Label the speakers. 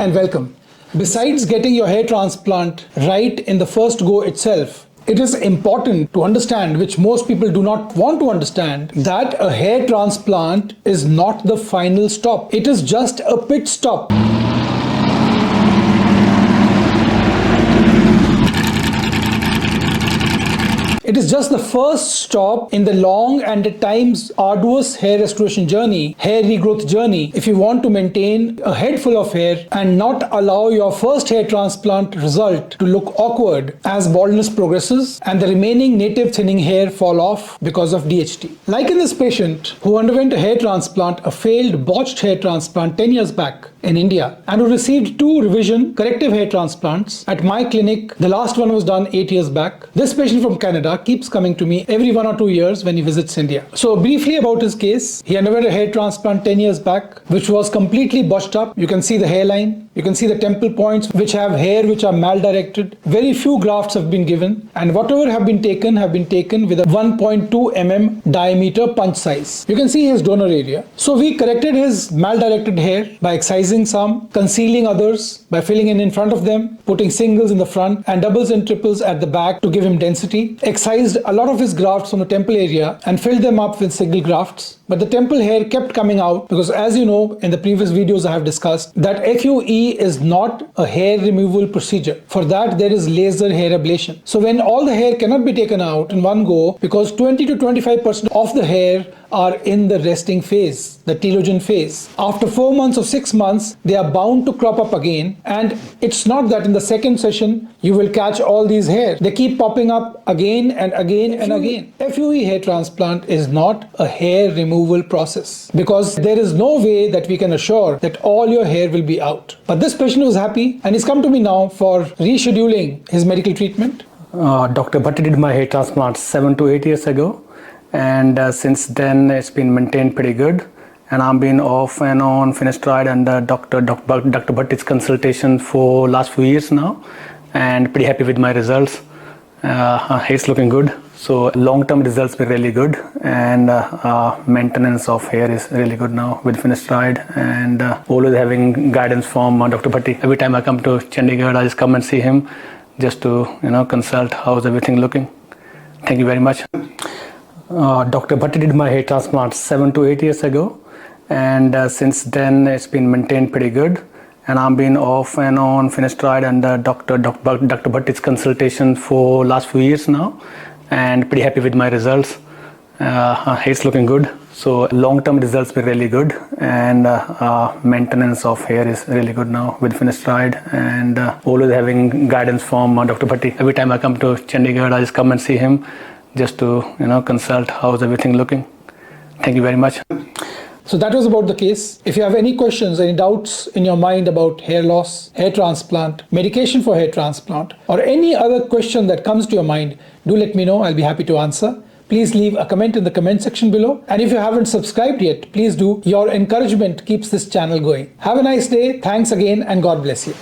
Speaker 1: and welcome. Besides getting your hair transplant right in the first go itself, it is important to understand, which most people do not want to understand, that a hair transplant is not the final stop. It is just a pit stop. It is just the first stop in the long and at times arduous hair restoration journey, hair regrowth journey, if you want to maintain a head full of hair and not allow your first hair transplant result to look awkward as baldness progresses and the remaining native thinning hair fall off because of DHT. Like in this patient who underwent a hair transplant, a failed botched hair transplant 10 years back in India, and who received 2 revision corrective hair transplants at my clinic. The last one was done 8 years back. This patient from Canada keeps coming to me every 1 or 2 years when he visits India. So briefly about his case, he underwent a hair transplant 10 years back, which was completely botched up. You can see the hairline, you can see the temple points which have hair which are maldirected. Very few grafts have been given, and whatever have been taken with a 1.2 mm diameter punch size. You can see his donor area. So we corrected his maldirected hair by excising some, concealing others by filling in front of them, putting singles in the front and doubles and triples at the back to give him density. Excised a lot of his grafts from the temple area and filled them up with single grafts. But the temple hair kept coming out because, as you know, in the previous videos I have discussed that FUE is not a hair removal procedure. For that there is laser hair ablation. So when all the hair cannot be taken out in one go, because 20 to 25% of the hair are in the resting phase, the telogen phase. After 4 months or 6 months, they are bound to crop up again, and it's not that in the second session you will catch all these hair. They keep popping up again and again and again. FUE hair transplant is not a hair removal process because there is no way that we can assure that all your hair will be out. But this patient was happy and he's come to me now for rescheduling his medical treatment.
Speaker 2: Dr. Bhatti did my hair transplant 7 to 8 years ago, and since then it's been maintained pretty good, and I've been off and on finasteride and Dr. Bhatti's consultation for last few years now, and pretty happy with my results. Hair's looking good, so long-term results were really good, and maintenance of hair is really good now with finasteride, and always having guidance from Dr. Bhatti. Every time I come to Chandigarh, I just come and see him just to consult how's everything looking. Thank you very much. Dr. Bhatti did my hair transplant 7 to 8 years ago, and since then it's been maintained pretty good, and I've been off and on finasteride and Dr. Bhatti's consultation for last few years now, and pretty happy with my results. Hair's looking good, so long-term results were really good, and maintenance of hair is really good now with finasteride, and always having guidance from Dr. Bhatti. Every time I come to Chandigarh, I just come and see him just to consult how's everything looking. Thank you very much.
Speaker 1: So that was about the case. If you have any questions, any doubts in your mind about hair loss, hair transplant, medication for hair transplant, or any other question that comes to your mind, do let me know. I'll be happy to answer. Please leave a comment in the comment section below. And if you haven't subscribed yet, please do. Your encouragement keeps this channel going. Have a nice day. Thanks again, and God bless you.